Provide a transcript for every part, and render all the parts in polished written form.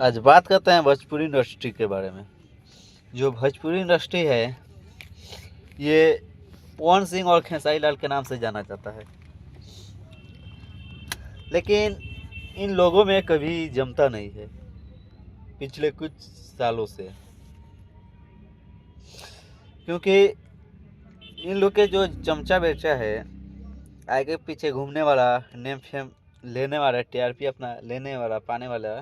आज बात करते हैं भोजपुरी इंडस्ट्री के बारे में। जो भोजपुरी इंडस्ट्री है ये पवन सिंह और खेसारी लाल के नाम से जाना जाता है, लेकिन इन लोगों में कभी जमता नहीं है पिछले कुछ सालों से, क्योंकि इन लोग के जो चमचा बेचा है, आगे पीछे घूमने वाला, नेम फेम लेने वाला, टीआरपी अपना लेने वाला, पाने वाला,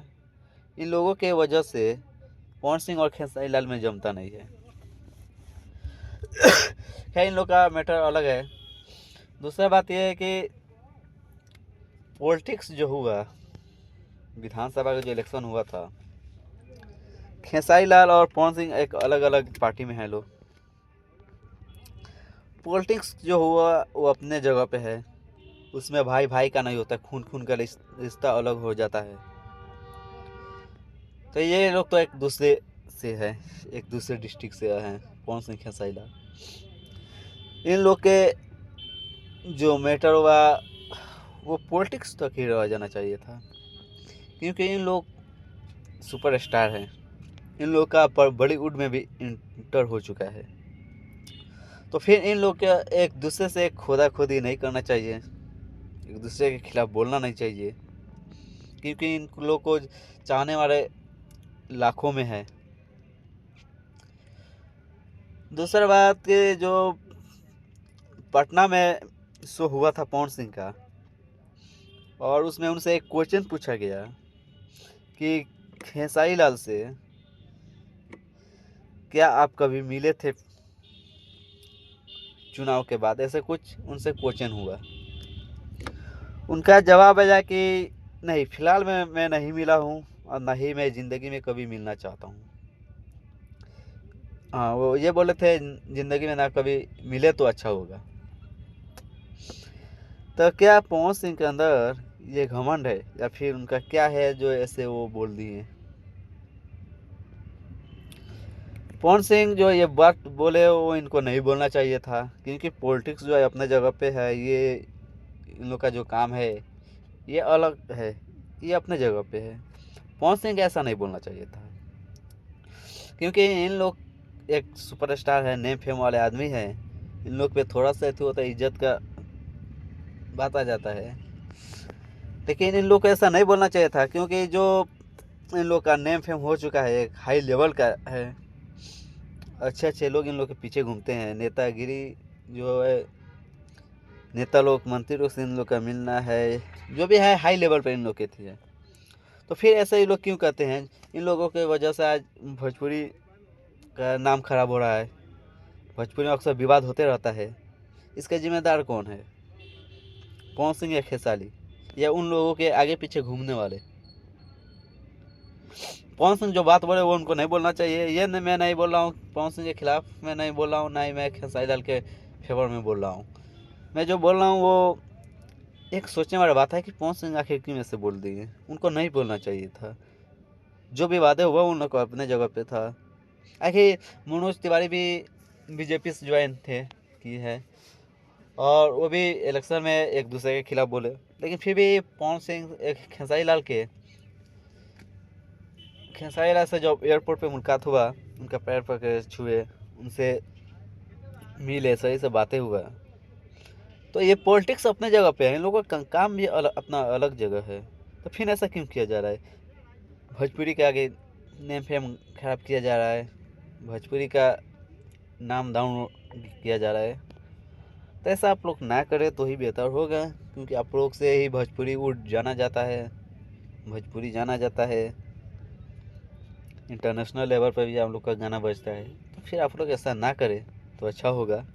इन लोगों के वजह से पवन सिंह और खेसारी लाल में जमता नहीं है। खैर, इन लोग का मैटर अलग है। दूसरा बात यह है कि पॉलिटिक्स जो हुआ, विधानसभा का जो इलेक्शन हुआ था, खेसारी लाल और पवन सिंह एक अलग अलग पार्टी में हैं लोग। पॉलिटिक्स जो हुआ वो अपने जगह पे है, उसमें भाई भाई का नहीं होता, खून खून का रिश्ता अलग हो जाता है। तो ये लोग तो एक दूसरे से है, एक दूसरे डिस्ट्रिक्ट से हैं, पवन सिंह खेसारी लाल। इन लोग के जो मैटर हुआ वो पॉलिटिक्स तक ही रह जाना चाहिए था, क्योंकि इन लोग सुपरस्टार हैं। इन लोग का बॉलीवुड में भी इंटर हो चुका है, तो फिर इन लोग का एक दूसरे से खोदा खोदी नहीं करना चाहिए, एक दूसरे के खिलाफ बोलना नहीं चाहिए, क्योंकि इन लोग को चाहने वाले लाखों में है। दूसरा बात कि जो पटना में शो हुआ था पवन सिंह का, और उसमें उनसे एक क्वेश्चन पूछा गया कि खेसारी लाल से क्या आप कभी मिले थे चुनाव के बाद, ऐसे कुछ उनसे क्वेश्चन हुआ। उनका जवाब आया कि नहीं, फिलहाल मैं नहीं मिला हूँ और ना ही मैं ज़िंदगी में कभी मिलना चाहता हूँ। हाँ, वो ये बोले थे ज़िंदगी में ना कभी मिले तो अच्छा होगा। तो क्या पवन सिंह के अंदर ये घमंड है या फिर उनका क्या है जो ऐसे वो बोल दिए? पवन सिंह जो ये बात बोले वो इनको नहीं बोलना चाहिए था, क्योंकि पॉलिटिक्स जो है अपने जगह पे है, ये इन लोग का जो काम है ये अलग है, ये अपने जगह पे है। पवन सिंह ऐसा नहीं बोलना चाहिए था, क्योंकि इन लोग एक सुपरस्टार है, नेम फेम वाले आदमी हैं। इन लोग पे थोड़ा सा ऐसे होता है, इज्जत का बात आ जाता है। लेकिन इन लोग को ऐसा नहीं बोलना चाहिए था, क्योंकि जो इन लोग का नेम फेम हो चुका है, एक हाई लेवल का है, अच्छे अच्छे लोग इन लोग के पीछे घूमते हैं। नेतागिरी जो है, नेता लोग, मंत्री लोग से इन लोग का मिलना है, जो भी है हाई लेवल पर इन लोग के थे। तो फिर ऐसा ये लोग क्यों कहते हैं? इन लोगों के वजह से आज भोजपुरी का नाम खराब हो रहा है, भोजपुरी में अक्सर विवाद होते रहता है। इसका जिम्मेदार कौन है? पवन सिंह या खेसारी, या उन लोगों के आगे पीछे घूमने वाले? पवन सिंह जो बात बोले वो उनको नहीं बोलना चाहिए। ये मैं नहीं बोल रहा हूँ पवन सिंह के खिलाफ, मैं नहीं बोल रहा हूँ, ना ही मैं खेसारी लाल के फेवर में बोल रहा हूँ। मैं जो बोल रहा हूँ वो एक सोचने वाली बात है कि पवन सिंह आखिर क्यों ऐसे बोल दिए, उनको नहीं बोलना चाहिए था। जो भी वादे हुआ उन लोग को अपने जगह पे था। आखिर मनोज तिवारी भी बीजेपी से ज्वाइन थे की है, और वो भी इलेक्शन में एक दूसरे के खिलाफ बोले, लेकिन फिर भी पवन सिंह एक खेसारी लाल से जब एयरपोर्ट पे मुलाकात हुआ, उनका पैर पकड़ छुए, उनसे मिले, सही से बातें हुआ। तो ये पॉलिटिक्स अपने जगह पे है, इन लोगों का काम भी अपना अलग जगह है। तो फिर ऐसा क्यों किया जा रहा है? भोजपुरी के आगे नेम फेम खराब किया जा रहा है, भोजपुरी का नाम डाउन किया जा रहा है। तो ऐसा आप लोग ना करें तो ही बेहतर होगा, क्योंकि आप लोग से ही भोजपुरी वुड जाना जाता है, भोजपुरी जाना जाता है, इंटरनेशनल लेवल पर भी आप लोग का गाना बजता है। तो फिर आप लोग ऐसा ना करें तो अच्छा होगा।